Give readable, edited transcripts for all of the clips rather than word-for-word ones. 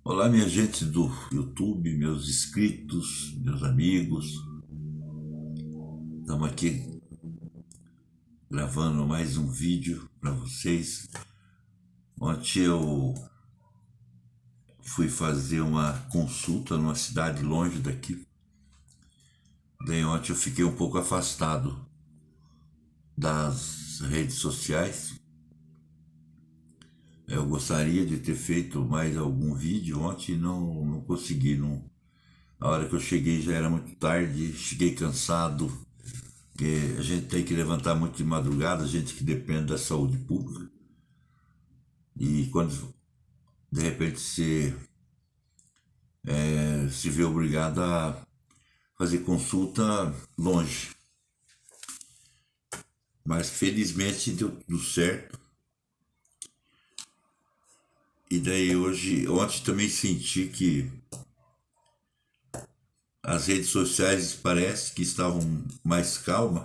Olá, minha gente do YouTube, meus inscritos, meus amigos. Estamos aqui gravando mais um vídeo para vocês. Ontem eu fui fazer uma consulta numa cidade longe daqui. Daí ontem eu fiquei um pouco afastado das redes sociais. Eu gostaria de ter feito mais algum vídeo ontem e não consegui. Não. A hora que eu cheguei já era muito tarde, cheguei cansado. Porque a gente tem que levantar muito de madrugada, a gente que depende da saúde pública. E quando de repente você se vê obrigado a fazer consulta longe. Mas felizmente deu tudo certo. E daí ontem também senti que as redes sociais parece que estavam mais calmas.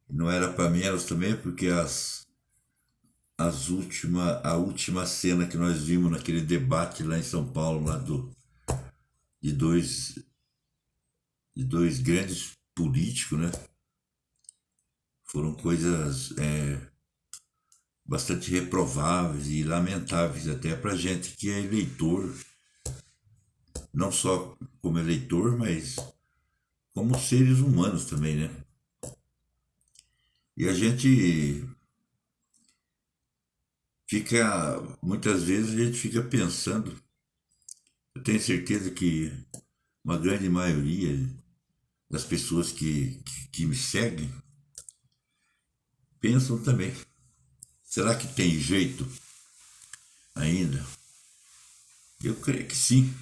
Não era para mim, elas também, porque a última cena que nós vimos naquele debate lá em São Paulo, de dois, de dois grandes políticos, né? Foram coisas bastante reprováveis e lamentáveis até para gente que é eleitor, não só como eleitor, mas como seres humanos também, né? E a gente muitas vezes a gente fica pensando, eu tenho certeza que uma grande maioria das pessoas que me seguem pensam também, será que tem jeito ainda? Eu creio que sim,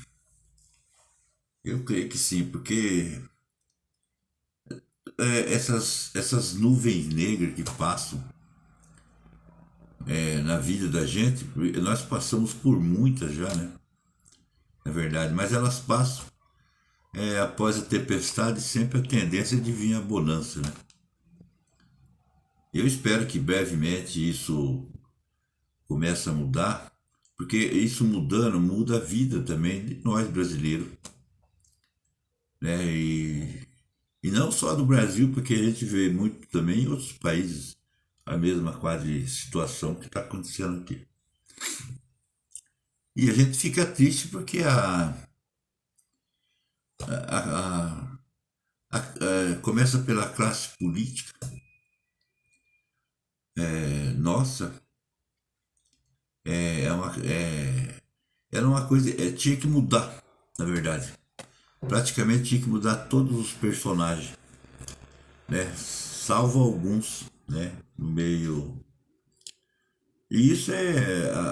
eu creio que sim, porque essas nuvens negras que passam na vida da gente, nós passamos por muitas já, né? É verdade, mas elas passam. Após a tempestade, sempre a tendência é de vir a bonança, né? Eu espero que brevemente isso comece a mudar, porque isso mudando, muda a vida também de nós brasileiros, né? E não só do Brasil, porque a gente vê muito também em outros países a mesma quase situação que está acontecendo aqui. E a gente fica triste porque a- começa pela classe política, nossa, era uma coisa, tinha que mudar, na verdade. Praticamente tinha que mudar todos os personagens, né? Salvo alguns, né? No meio. E isso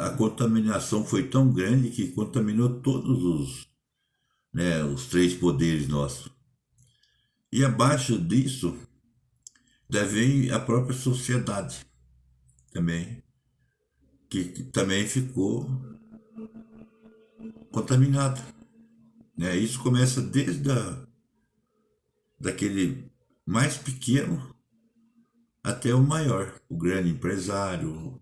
a contaminação foi tão grande que contaminou todos os três poderes nossos. E abaixo disso deve a própria sociedade também, que também ficou contaminada, né? Isso começa desde daquele mais pequeno até o maior, o grande empresário,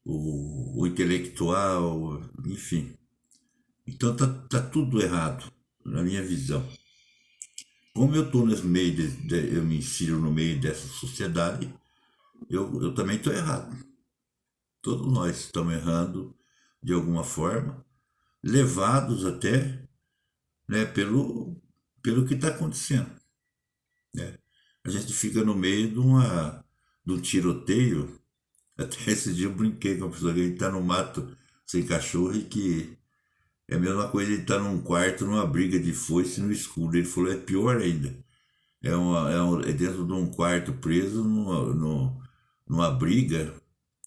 o intelectual, enfim. Então tá tudo errado, na minha visão. Como eu estou nesse meio, eu me insiro no meio dessa sociedade, eu também estou errado. Todos nós estamos errando de alguma forma, levados até, né, pelo que está acontecendo, né? A gente fica no meio de um tiroteio. Até esse dia eu brinquei com a pessoa que a gente está no mato sem cachorro e que é a mesma coisa ele estar num quarto, numa briga de foice no escuro. Ele falou, é pior ainda. É dentro de um quarto preso numa briga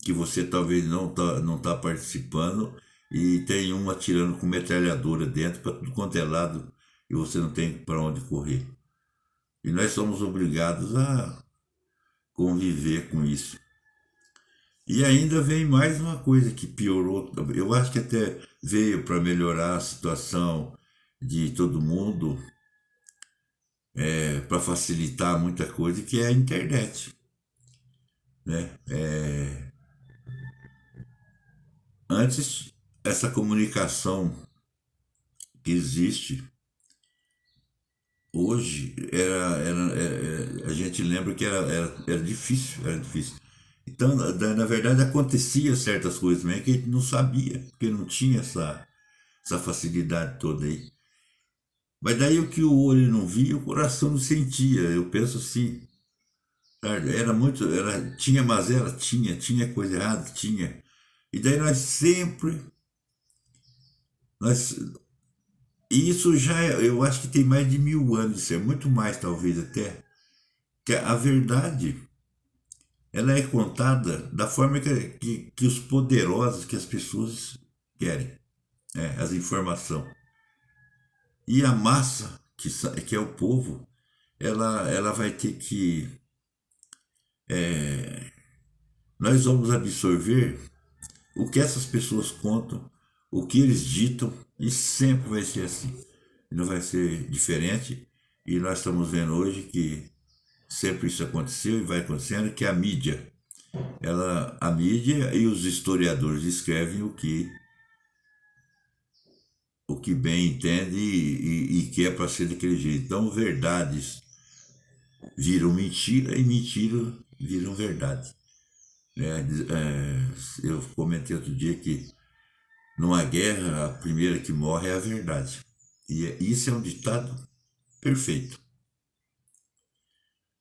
que você talvez não tá participando e tem um atirando com metralhadora dentro para tudo quanto é lado e você não tem para onde correr. E nós somos obrigados a conviver com isso. E ainda vem mais uma coisa que piorou. Eu acho que até veio para melhorar a situação de todo mundo, para facilitar muita coisa, que é a internet, né? Antes essa comunicação que existe hoje a gente lembra que era difícil, era difícil. Então, na verdade, acontecia certas coisas também que a gente não sabia, porque não tinha essa facilidade toda aí. Mas daí o que o olho não via, o coração não sentia. Eu penso assim, sabe? Era muito, tinha mazela, tinha coisa errada, tinha. E daí nós, e isso já, eu acho que tem mais de 1000 anos, isso é muito mais talvez até, que a verdade, ela é contada da forma que os poderosos, que as pessoas querem, né? As informações. E a massa, que é o povo, ela vai ter que. Nós vamos absorver o que essas pessoas contam, o que eles ditam, e sempre vai ser assim. Não vai ser diferente. E nós estamos vendo hoje que sempre isso aconteceu e vai acontecendo, que a mídia, a mídia e os historiadores escrevem o que bem entende e que é para ser daquele jeito. Então, verdades viram mentira e mentira viram verdade. Eu comentei outro dia que numa guerra a primeira que morre é a verdade. E isso é um ditado perfeito.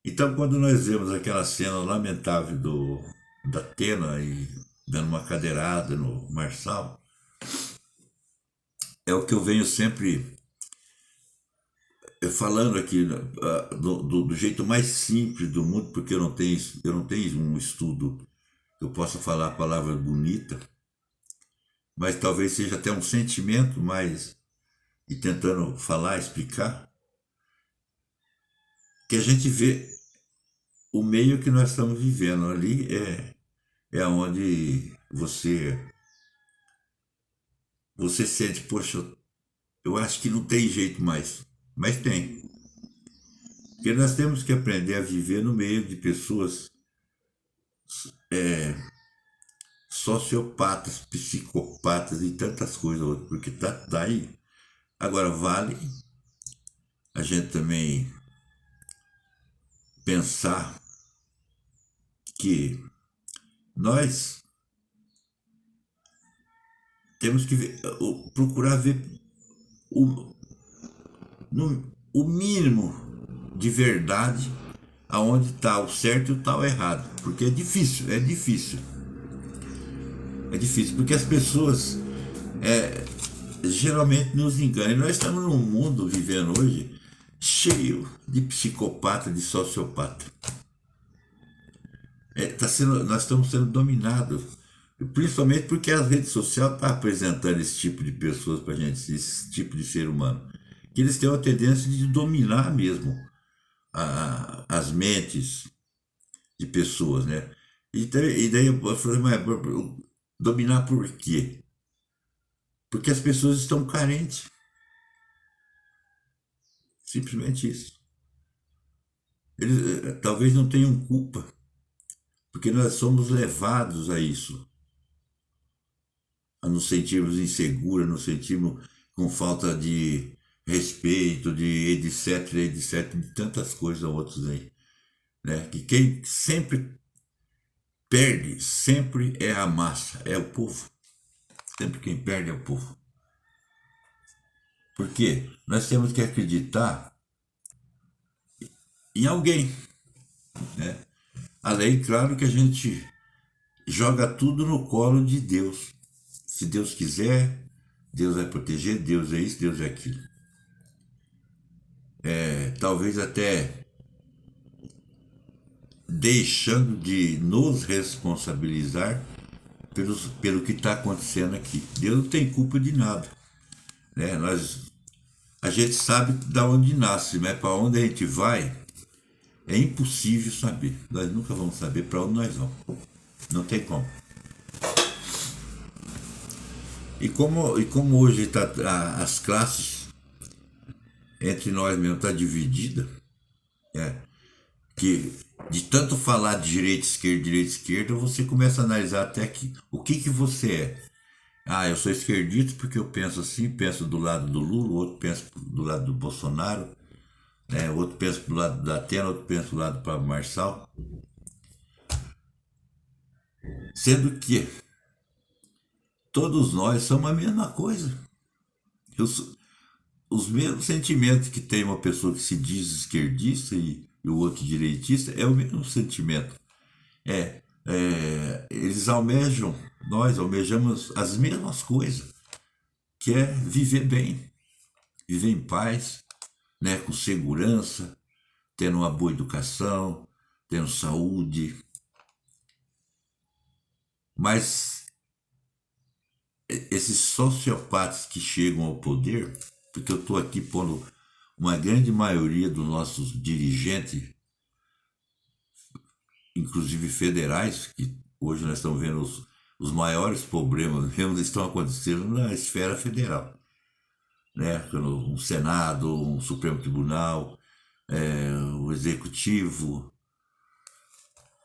Então, quando nós vemos aquela cena lamentável da Atena e dando uma cadeirada no Marçal, é o que eu venho sempre falando aqui, do jeito mais simples do mundo, porque eu não tenho um estudo que eu possa falar a palavra bonita, mas talvez seja até um sentimento mais, e tentando falar, explicar, que a gente vê o meio que nós estamos vivendo ali é onde você sente, poxa, eu acho que não tem jeito mais, mas tem. Porque nós temos que aprender a viver no meio de pessoas sociopatas, psicopatas e tantas coisas outras, porque tá aí. Agora, vale a gente também pensar que nós temos que procurar ver o, o mínimo de verdade aonde está o certo e o tal errado, porque é difícil, é difícil. É difícil, porque as pessoas geralmente nos enganam. E nós estamos num mundo vivendo hoje cheio de psicopata, de sociopata. Nós estamos sendo dominados, principalmente porque as redes sociais estão apresentando esse tipo de pessoas para a gente, esse tipo de ser humano, que eles têm uma tendência de dominar mesmo as mentes de pessoas, né? E daí eu falei, mas dominar por quê? Porque as pessoas estão carentes. Simplesmente isso. Eles talvez não tenham culpa, porque nós somos levados a isso, a nos sentirmos inseguros, a nos sentirmos com falta de respeito, de etc, etc, de tantas coisas outras aí. Né? Que quem sempre perde, sempre é a massa, é o povo. Sempre quem perde é o povo. Porque nós temos que acreditar em alguém. Né? Além, claro, que a gente joga tudo no colo de Deus. Se Deus quiser, Deus vai proteger, Deus é isso, Deus é aquilo. Talvez até deixando de nos responsabilizar pelo que está acontecendo aqui. Deus não tem culpa de nada. Né? A gente sabe de onde nasce, mas para onde a gente vai é impossível saber. Nós nunca vamos saber para onde nós vamos. Não tem como. E como hoje as classes entre nós mesmo está dividida, é, que de tanto falar de direita, esquerda, você começa a analisar até que o que você é. Ah, eu sou esquerdista porque eu penso assim, penso do lado do Lula, o outro pensa do lado do Bolsonaro, né? O outro pensa do lado da Atena, o outro pensa do lado do Pablo Marçal. Sendo que todos nós somos a mesma coisa. Eu sou- os mesmos sentimentos que tem uma pessoa que se diz esquerdista e o outro direitista é o mesmo sentimento. Eles almejam, nós almejamos as mesmas coisas, que é viver bem, viver em paz, né, com segurança, tendo uma boa educação, tendo saúde. Mas esses sociopatas que chegam ao poder, porque eu estou aqui pondo uma grande maioria dos nossos dirigentes, inclusive federais, que hoje nós estamos vendo os maiores problemas mesmo estão acontecendo na esfera federal, né? Um Senado, um Supremo Tribunal, o Executivo,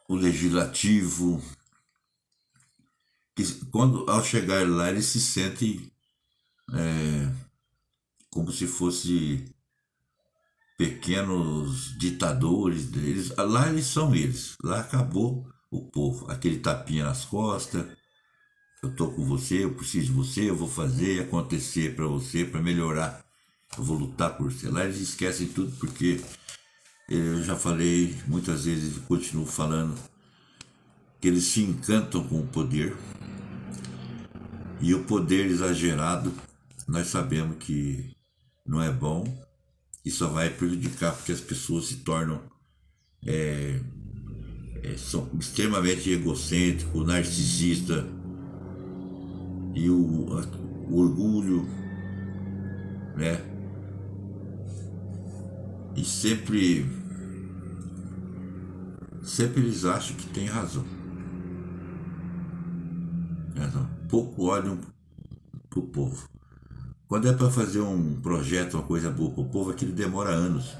o Legislativo, que quando ao chegar lá eles se sentem como se fosse pequenos ditadores deles. Lá eles são eles. Lá acabou o povo. Aquele tapinha nas costas. Eu tô com você, eu preciso de você, eu vou fazer acontecer para você, para melhorar. Eu vou lutar por você. Lá eles esquecem tudo porque eu já falei muitas vezes e continuo falando que eles se encantam com o poder e o poder exagerado nós sabemos que não é bom e só vai prejudicar porque as pessoas se tornam são extremamente egocêntricos, narcisistas e o orgulho, né? E sempre eles acham que tem razão. Razão. Pouco olham pro povo. Quando é para fazer um projeto, uma coisa boa pro povo, aquilo demora anos.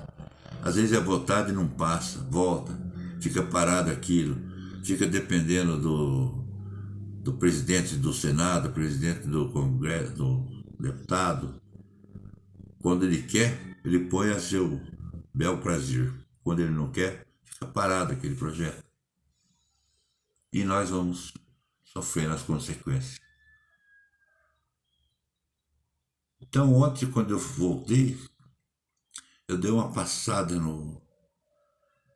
Às vezes é votado e não passa, volta, fica parado aquilo, fica dependendo do presidente do Senado, presidente do Congresso, do deputado. Quando ele quer, ele põe a seu bel prazer. Quando ele não quer, fica parado aquele projeto. E nós vamos sofrendo as consequências. Então, ontem, quando eu voltei, eu dei uma passada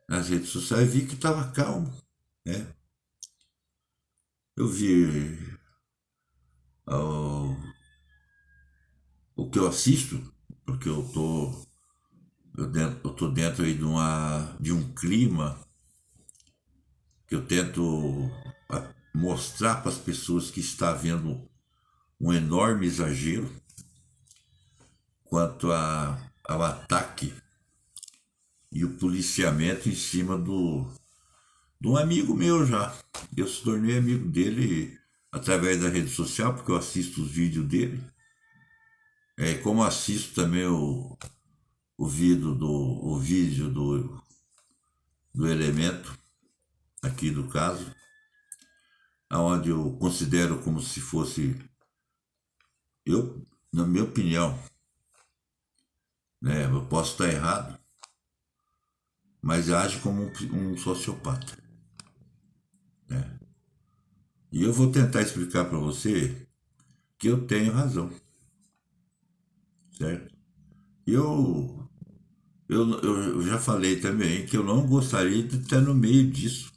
nas redes sociais e vi que estava calmo. Né? Eu vi ó, o que eu assisto, porque eu tô dentro aí de um clima que eu tento mostrar para as pessoas que está havendo um enorme exagero quanto ao ataque e o policiamento em cima de um amigo meu já. Eu se tornei amigo dele através da rede social, porque eu assisto os vídeos dele. Como assisto também o vídeo do elemento, aqui do caso, onde eu considero como se fosse, eu, na minha opinião, né, eu posso estar errado, mas age como um sociopata. Né? E eu vou tentar explicar para você que eu tenho razão, certo? Eu, eu já falei também que eu não gostaria de estar no meio disso,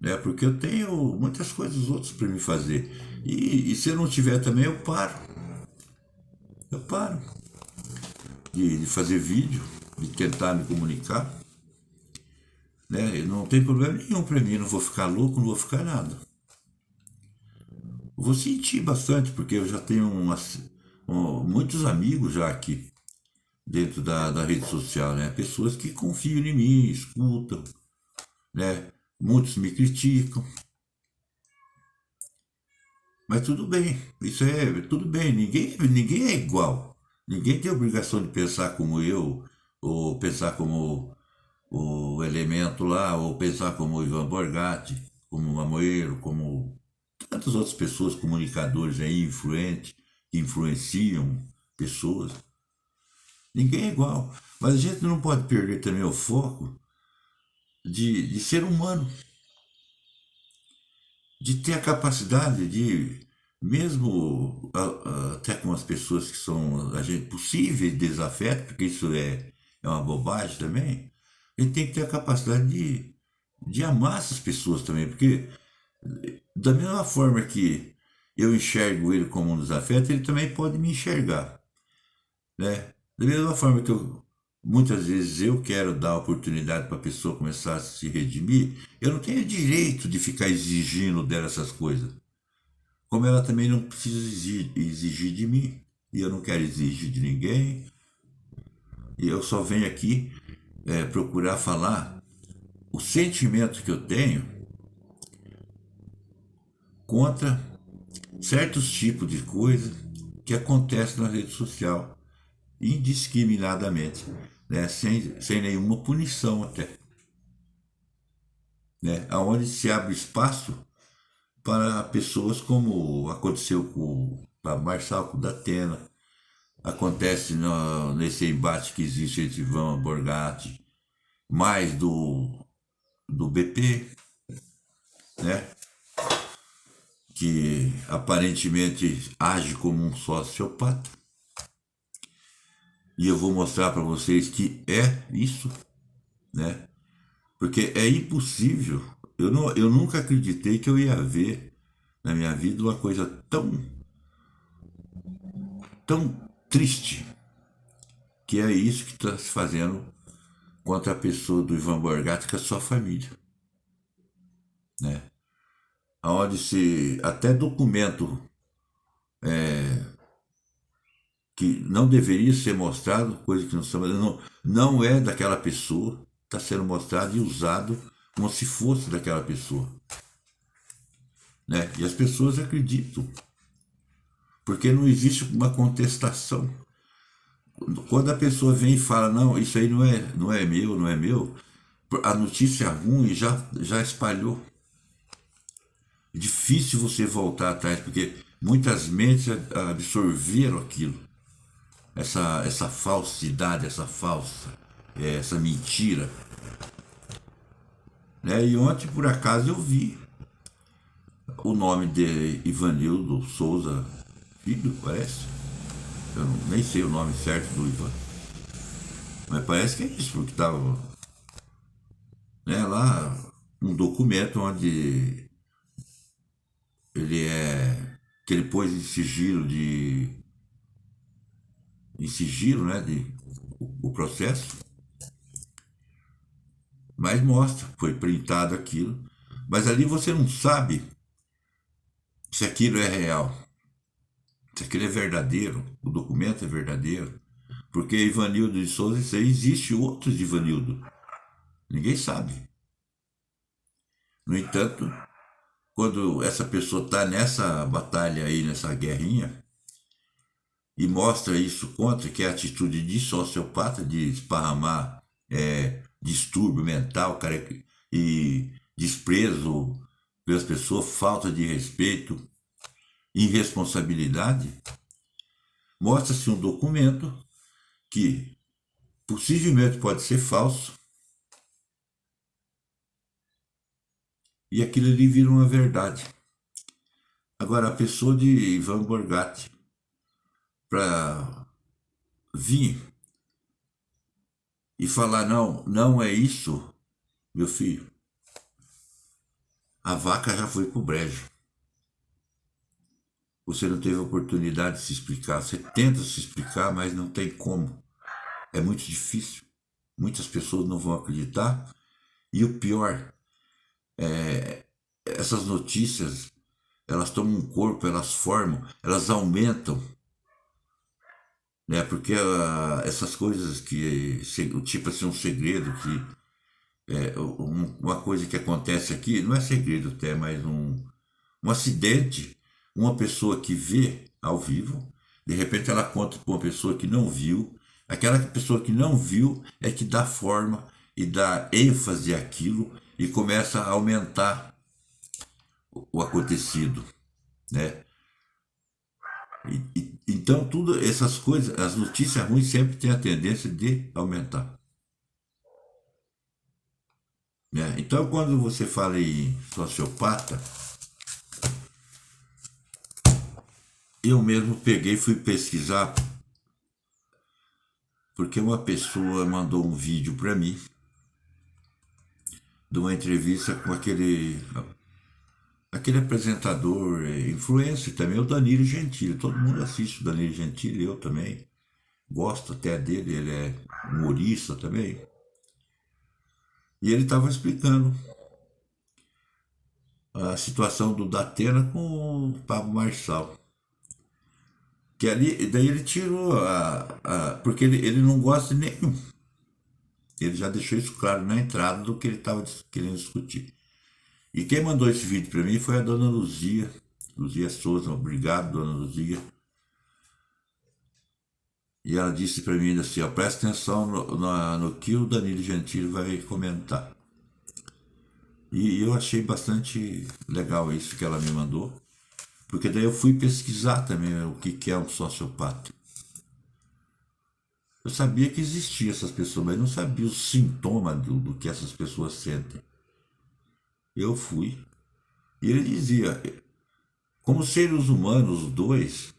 né? Porque eu tenho muitas coisas outras para me fazer. E se eu não tiver também, eu paro. Eu paro de fazer vídeo, de tentar me comunicar. Né? Não tem problema nenhum para mim, não vou ficar louco, não vou ficar nada. Eu vou sentir bastante, porque eu já tenho muitos amigos já aqui dentro da rede social, né? Pessoas que confiam em mim, escutam, né? Muitos me criticam, mas tudo bem, isso é tudo bem, ninguém é igual. Ninguém tem a obrigação de pensar como eu, ou pensar como o Elemento lá, ou pensar como o Ivan Borgatti, como o Mamoeiro, como tantas outras pessoas, comunicadores aí, influentes, que influenciam pessoas. Ninguém é igual. Mas a gente não pode perder também o foco de ser humano, de ter a capacidade de, mesmo até com as pessoas que são a gente, possíveis desafeto, porque isso é uma bobagem também, ele tem que ter a capacidade de amar essas pessoas também, porque da mesma forma que eu enxergo ele como um desafeto, ele também pode me enxergar, né? Da mesma forma que muitas vezes eu quero dar oportunidade para a pessoa começar a se redimir, eu não tenho direito de ficar exigindo dela essas coisas. Como ela também não precisa exigir de mim, e eu não quero exigir de ninguém, e eu só venho aqui procurar falar o sentimento que eu tenho contra certos tipos de coisas que acontecem na rede social, indiscriminadamente, né? Sem nenhuma punição até, né? Onde se abre espaço para pessoas como aconteceu com a Marçal da Atena, acontece nesse embate que existe entre Ivan Borgatti, mais do BP, né? Que aparentemente age como um sociopata. E eu vou mostrar para vocês que é isso, né? Porque é impossível. Eu nunca acreditei que eu ia ver na minha vida uma coisa tão triste, que é isso que está se fazendo contra a pessoa do Ivan Borgatti com a sua família, né? Onde se até documento que não deveria ser mostrado, coisa que não é daquela pessoa, está sendo mostrado e usado como se fosse daquela pessoa, né? E as pessoas acreditam, porque não existe uma contestação. Quando a pessoa vem e fala, não, isso aí não é meu, não é meu, a notícia ruim já espalhou. É difícil você voltar atrás, porque muitas mentes absorveram aquilo, essa falsidade, essa mentira. Né? E ontem, por acaso, eu vi o nome de Ivanildo Souza Filho, parece. Eu nem sei o nome certo do Ivan. Mas parece que é isso, porque estava, né, lá um documento onde que ele pôs em sigilo, né, o processo, mas mostra, foi printado aquilo, mas ali você não sabe se aquilo é real, se aquilo é verdadeiro, o documento é verdadeiro, porque Ivanildo de Souza, isso aí, existe outros de Ivanildo, ninguém sabe. No entanto, quando essa pessoa está nessa batalha aí, nessa guerrinha, e mostra isso contra, que é a atitude de sociopata, de esparramar distúrbio mental, cara, e desprezo pelas pessoas, falta de respeito, irresponsabilidade, mostra-se um documento que possivelmente pode ser falso, e aquilo ali vira uma verdade. Agora, a pessoa de Ivan Borgatti, para vir e falar, não, não é isso, meu filho, a vaca já foi pro brejo. Você não teve oportunidade de se explicar. Você tenta se explicar, mas não tem como. É muito difícil. Muitas pessoas não vão acreditar. E o pior, essas notícias, elas tomam um corpo, elas formam, elas aumentam, né? Porque essas coisas que, tipo assim, um segredo que uma coisa que acontece aqui, não é segredo até, mas um acidente, uma pessoa que vê ao vivo, de repente ela conta para uma pessoa que não viu, aquela pessoa que não viu é que dá forma e dá ênfase àquilo e começa a aumentar o acontecido, né? Então, tudo essas coisas, as notícias ruins sempre têm a tendência de aumentar, né? Então, quando você fala em sociopata, eu mesmo peguei e fui pesquisar, porque uma pessoa mandou um vídeo para mim de uma entrevista com aquele apresentador, influencer também, o Danilo Gentili. Todo mundo assiste o Danilo Gentili, eu também gosto até dele, ele é humorista também. E ele estava explicando a situação do Datena com o Pablo Marçal. Que ali, daí ele tirou porque ele não gosta de nenhum. Ele já deixou isso claro na entrada do que ele estava querendo discutir. E quem mandou esse vídeo para mim foi a dona Luzia, Luzia Souza. Obrigado, dona Luzia. E ela disse para mim assim, ó, presta atenção no que o Danilo Gentili vai comentar. E eu achei bastante legal isso que ela me mandou, porque daí eu fui pesquisar também o que é um sociopata. Eu sabia que existiam essas pessoas, mas não sabia os sintomas do que essas pessoas sentem. Eu fui. E ele dizia, como seres humanos, os dois,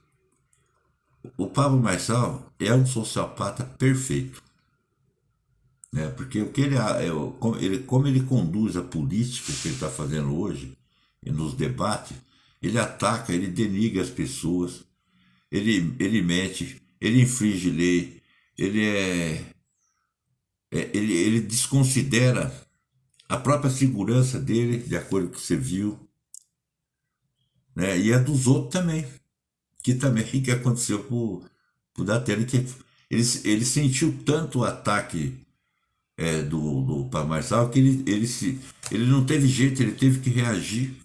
o Pablo Marçal é um sociopata perfeito. Né? Porque o que como ele conduz a política que ele está fazendo hoje, e nos debates, ele ataca, ele denigra as pessoas, ele mente, ele infringe lei, ele desconsidera a própria segurança dele, de acordo com o que você viu, né? E a dos outros também, que também que aconteceu pro Datena, que ele sentiu tanto o ataque do Pablo Marçal que ele não teve jeito, ele teve que reagir.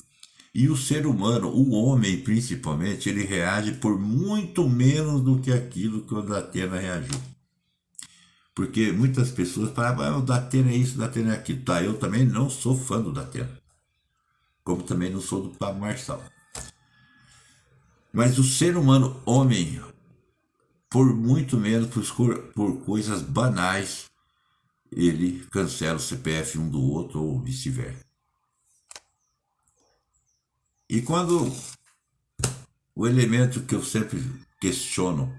E o ser humano, o homem principalmente, ele reage por muito menos do que aquilo que o Datena reagiu. Porque muitas pessoas falam, o Datena é isso, o Datena é aquilo. Tá, eu também não sou fã do Datena. Como também não sou do Pablo Marçal. Mas o ser humano, homem, por muito menos, por coisas banais, ele cancela o CPF um do outro ou vice-versa. E quando o elemento que eu sempre questiono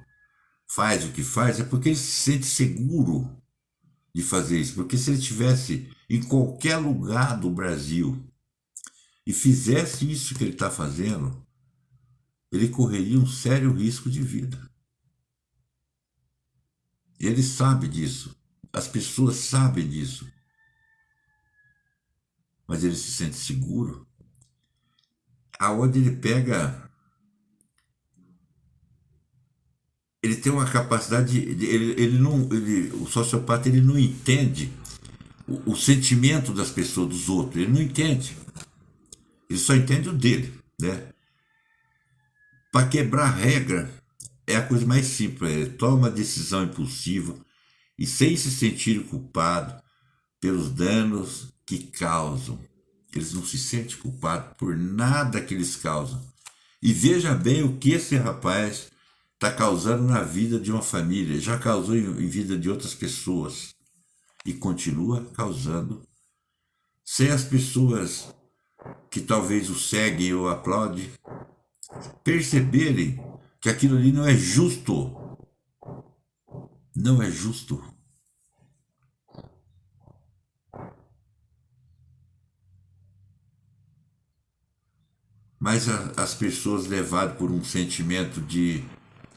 faz o que faz, é porque ele se sente seguro de fazer isso. Porque se ele estivesse em qualquer lugar do Brasil e fizesse isso que ele está fazendo, ele correria um sério risco de vida. Ele sabe disso. As pessoas sabem disso. Mas ele se sente seguro. Aonde ele pega, ele tem uma capacidade o sociopata ele não entende o sentimento das pessoas, dos outros, ele não entende. Ele só entende o dele, né? Para quebrar a regra é a coisa mais simples, ele toma uma decisão impulsiva e sem se sentir culpado pelos danos que causam. Eles não se sentem culpados por nada que eles causam. E veja bem o que esse rapaz está causando na vida de uma família, já causou em vida de outras pessoas e continua causando. Sem as pessoas que talvez o seguem ou aplaudem perceberem que aquilo ali não é justo. Não é justo. Mas as pessoas levadas por um sentimento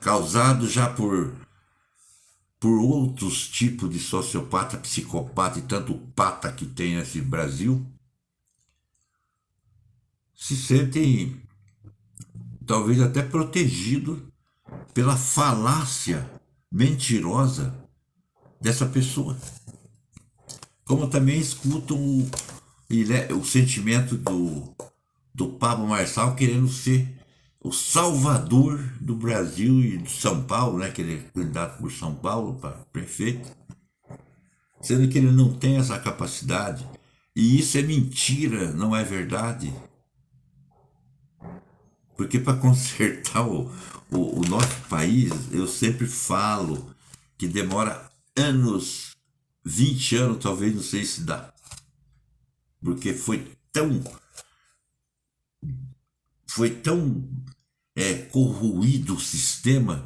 causado já por outros tipos de sociopata, psicopata e tanto pata que tem nesse Brasil, se sentem talvez até protegidos pela falácia mentirosa dessa pessoa. Como também escutam o sentimento do Pablo Marçal querendo ser o salvador do Brasil e de São Paulo, né? Que ele é candidato por São Paulo para prefeito, sendo que ele não tem essa capacidade. E isso é mentira, não é verdade. Porque para consertar o nosso país, eu sempre falo que demora anos, 20 anos, talvez, não sei se dá. Porque foi tão corroído o sistema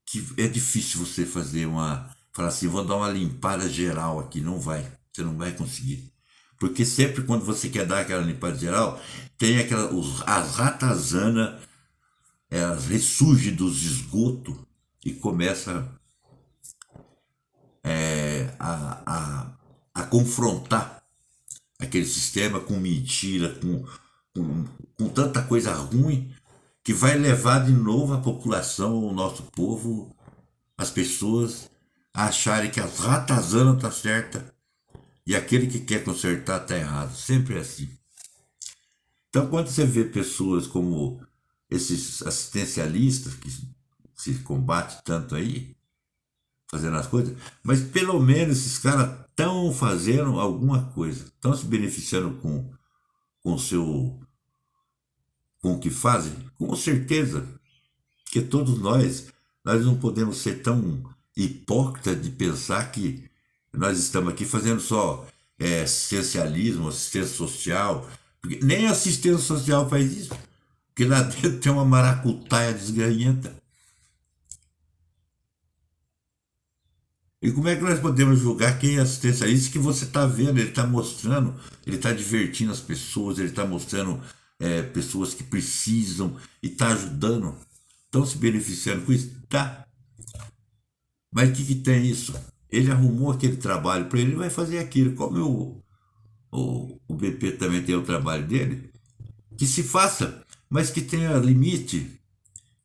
que é difícil você falar assim, vou dar uma limpada geral aqui. Não vai, você não vai conseguir. Porque sempre quando você quer dar aquela limpada geral, tem as ratazanas, elas ressurgem dos esgotos e começa a confrontar aquele sistema com mentira, com, com tanta coisa ruim, que vai levar de novo a população, o nosso povo, as pessoas, a acharem que as ratazanas tá certa e aquele que quer consertar tá errado. Sempre é assim. Então, quando você vê pessoas como esses assistencialistas que se combate tanto aí, fazendo as coisas, mas pelo menos esses caras estão fazendo alguma coisa, estão se beneficiando com o seu, com o que fazem, com certeza, que todos nós não podemos ser tão hipócritas de pensar que nós estamos aqui fazendo só assistencialismo, assistência social, porque nem assistência social faz isso, porque lá dentro tem uma maracutaia desganhenta. E como é que nós podemos julgar quem é assistencialista? Que você está vendo, ele está mostrando, ele está divertindo as pessoas, ele está mostrando pessoas que precisam e está ajudando, estão se beneficiando com isso? Tá. Mas o que tem isso? Ele arrumou aquele trabalho para ele vai fazer aquilo. Como o BP também tem o trabalho dele, que se faça, mas que tenha limite,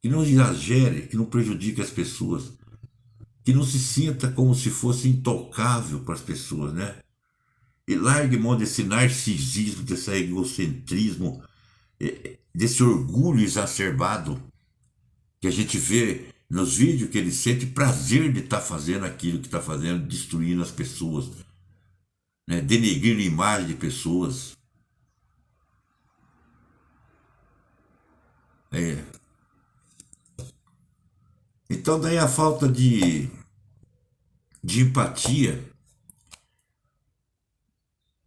que não exagere, que não prejudique as pessoas, que não se sinta como se fosse intocável para as pessoas, né? E largue mão desse narcisismo, desse egocentrismo, desse orgulho exacerbado que a gente vê nos vídeos, que ele sente prazer de estar fazendo aquilo que está fazendo, destruindo as pessoas, né? Denegrindo a imagem de pessoas. É. Então daí a falta de empatia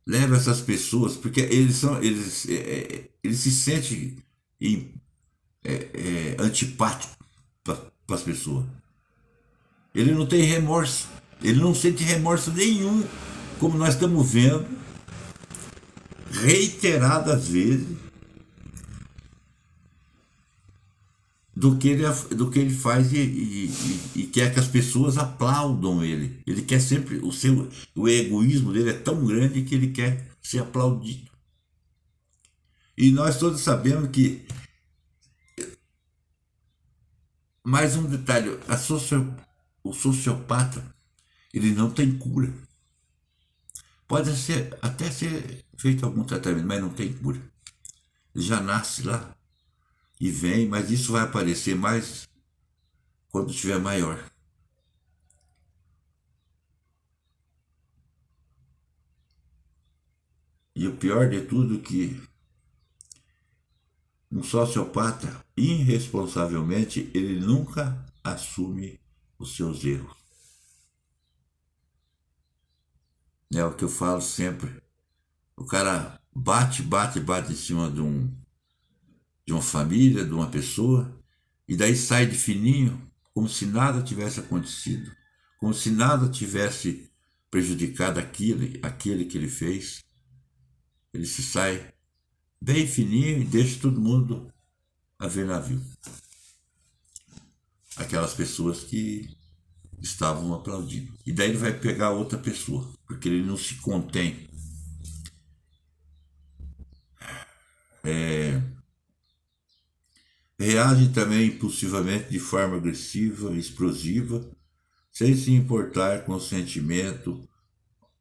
leva essas pessoas, porque eles se sentem antipáticos para as pessoas. Ele não tem remorso, ele não sente remorso nenhum, como nós estamos vendo reiteradas vezes do que ele faz e quer que as pessoas aplaudam ele. Ele quer sempre o egoísmo dele é tão grande que ele quer ser aplaudido. E nós todos sabemos que, mais um detalhe, o sociopata, ele não tem cura. Pode até ser feito algum tratamento, mas não tem cura. Ele já nasce lá e vem, mas isso vai aparecer mais quando estiver maior. E o pior de tudo é que um sociopata, irresponsavelmente, ele nunca assume os seus erros. É o que eu falo sempre. O cara bate, bate, bate em cima de uma família, de uma pessoa, e daí sai de fininho, como se nada tivesse acontecido, como se nada tivesse prejudicado aquele que ele fez. Ele se sai bem fininho e deixa todo mundo a ver navio. Aquelas pessoas que estavam aplaudindo. E daí ele vai pegar outra pessoa, porque ele não se contém. Reage também impulsivamente de forma agressiva, explosiva, sem se importar com o sentimento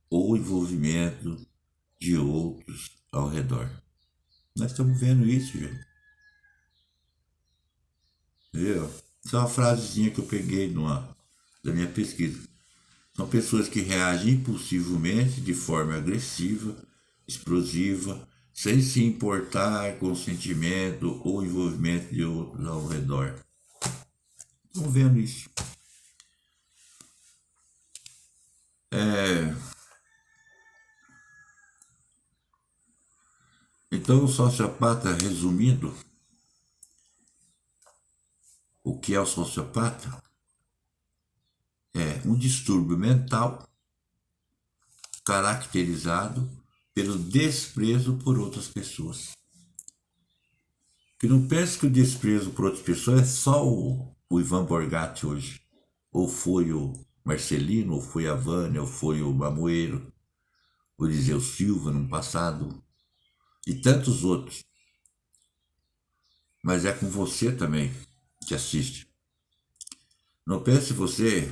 ou envolvimento de outros ao redor. Nós estamos vendo isso, gente. Entendeu? Isso é uma frasezinha que eu peguei da minha pesquisa. São pessoas que reagem impulsivamente, de forma agressiva, explosiva, sem se importar com o sentimento ou envolvimento de outros ao redor. Estão vendo isso? Então, o sociopata, resumindo, o que é o sociopata? É um distúrbio mental caracterizado pelo desprezo por outras pessoas. Que não pense que o desprezo por outras pessoas é só o Ivan Borgatti hoje. Ou foi o Marcelino, ou foi a Vânia, ou foi o Mamoeiro, o Eliseu Silva no passado, e tantos outros. Mas é com você também que assiste. Não pense você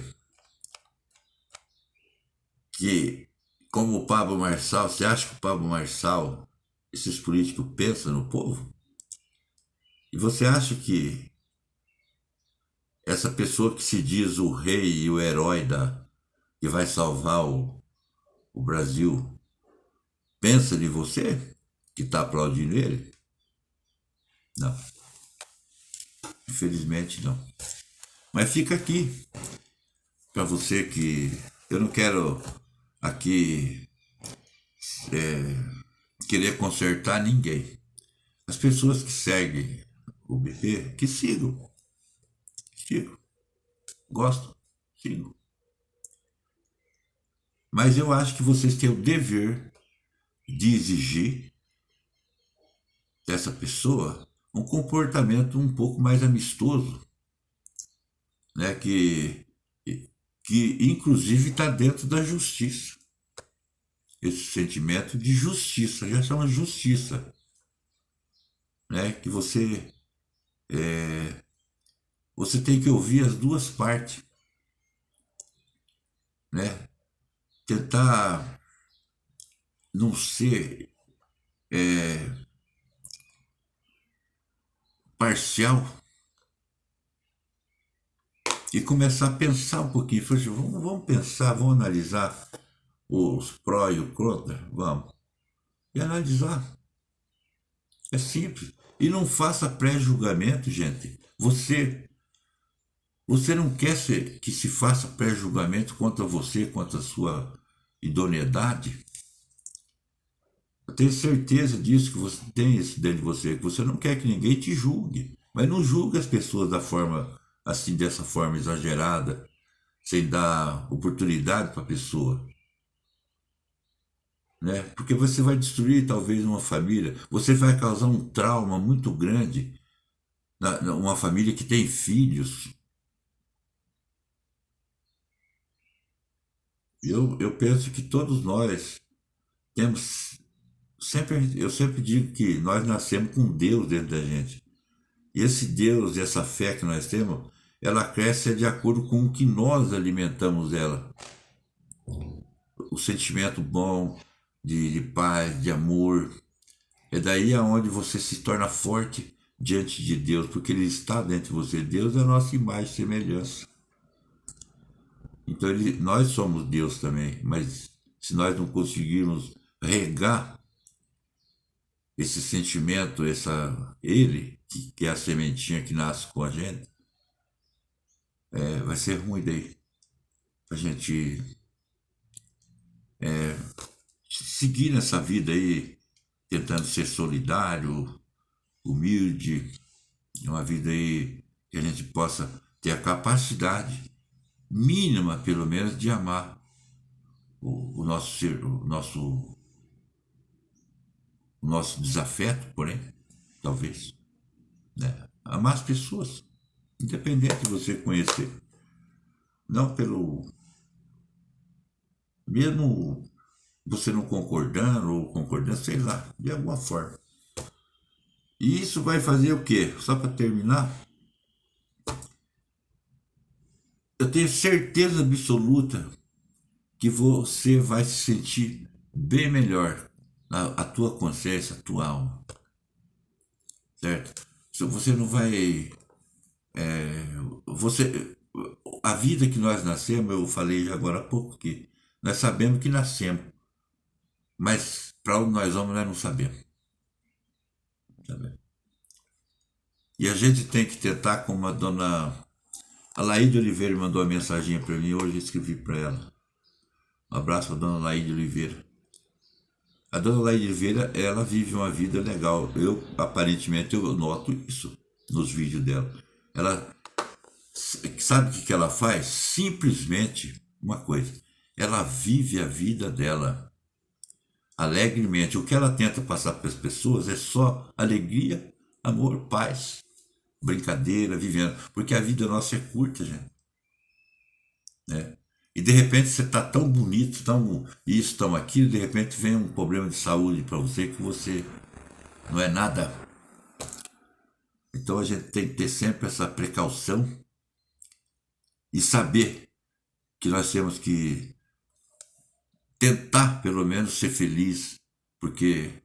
que, como o Pablo Marçal, você acha que o Pablo Marçal, esses políticos pensam no povo? E você acha que essa pessoa que se diz o rei e o herói que vai salvar o Brasil pensa de você, que está aplaudindo ele? Não, infelizmente não. Mas fica aqui para você que eu não quero aqui querer consertar ninguém. As pessoas que seguem o BP, que sigam, gostam, sigam. Mas eu acho que vocês têm o dever de exigir dessa pessoa um comportamento um pouco mais amistoso, né? Que inclusive está dentro da justiça. Esse sentimento de justiça, já chama justiça, né? Que você tem que ouvir as duas partes, né? Tentar não ser parcial e começar a pensar um pouquinho. Vamos pensar, vamos analisar os pró e o contra, vamos. E analisar. É simples. E não faça pré-julgamento, gente. Você não quer que se faça pré-julgamento contra você, contra a sua idoneidade? Eu tenho certeza disso, que você tem isso dentro de você, que você não quer que ninguém te julgue. Mas não julgue as pessoas da forma, assim, dessa forma exagerada, sem dar oportunidade para a pessoa. Né? Porque você vai destruir talvez uma família, você vai causar um trauma muito grande uma família que tem filhos. Eu penso que todos nós temos. Eu sempre digo que nós nascemos com Deus dentro da gente. E esse Deus e essa fé que nós temos, ela cresce de acordo com o que nós alimentamos ela. O sentimento bom de paz, de amor. É daí aonde você se torna forte diante de Deus, porque Ele está dentro de você. Deus é a nossa imagem e semelhança. Então nós somos Deus também, mas se nós não conseguirmos regar esse sentimento, ele, que é a sementinha que nasce com a gente, vai ser ruim daí. A gente seguir nessa vida aí, tentando ser solidário, humilde, uma vida aí que a gente possa ter a capacidade mínima, pelo menos, de amar o nosso ser, o nosso desafeto, porém, talvez, né? Amar as pessoas, independente de você conhecer, não pelo mesmo você não concordando ou concordando, sei lá, de alguma forma. E isso vai fazer o quê? Só para terminar, eu tenho certeza absoluta que você vai se sentir bem melhor, a tua consciência, a tua alma, certo? Você não vai, você, a vida que nós nascemos, eu falei agora há pouco que nós sabemos que nascemos, mas para onde nós vamos nós não sabemos. Sabe? E a gente tem que tentar, como a Laíde Oliveira mandou uma mensagem para mim, hoje eu escrevi para ela. Um abraço para a dona Laíde Oliveira. A dona Laíde Oliveira, ela vive uma vida legal. Aparentemente, eu noto isso nos vídeos dela. Ela, sabe o que ela faz? Simplesmente uma coisa. Ela vive a vida dela alegremente. O que ela tenta passar para as pessoas é só alegria, amor, paz, brincadeira, vivendo. Porque a vida nossa é curta, gente. Né? E de repente você está tão bonito, tão isso, tão aquilo, de repente vem um problema de saúde para você que você não é nada. Então a gente tem que ter sempre essa precaução e saber que nós temos que tentar pelo menos ser feliz, porque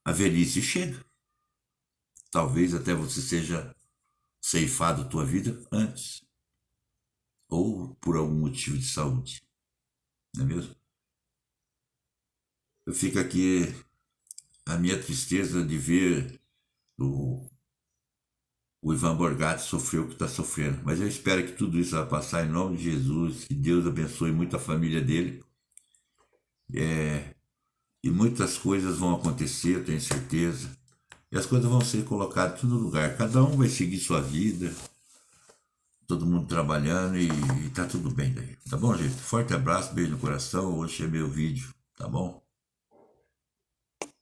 a velhice chega. Talvez até você seja ceifado a tua vida antes, ou por algum motivo de saúde, não é mesmo? Eu fico aqui a minha tristeza de ver o Ivan Borgatti sofreu o que está sofrendo. Mas eu espero que tudo isso vai passar em nome de Jesus, que Deus abençoe muito a família dele. E muitas coisas vão acontecer, eu tenho certeza. E as coisas vão ser colocadas tudo no lugar. Cada um vai seguir sua vida, todo mundo trabalhando e tá tudo bem daí. Tá bom, gente? Forte abraço, beijo no coração. Hoje é meu vídeo, tá bom?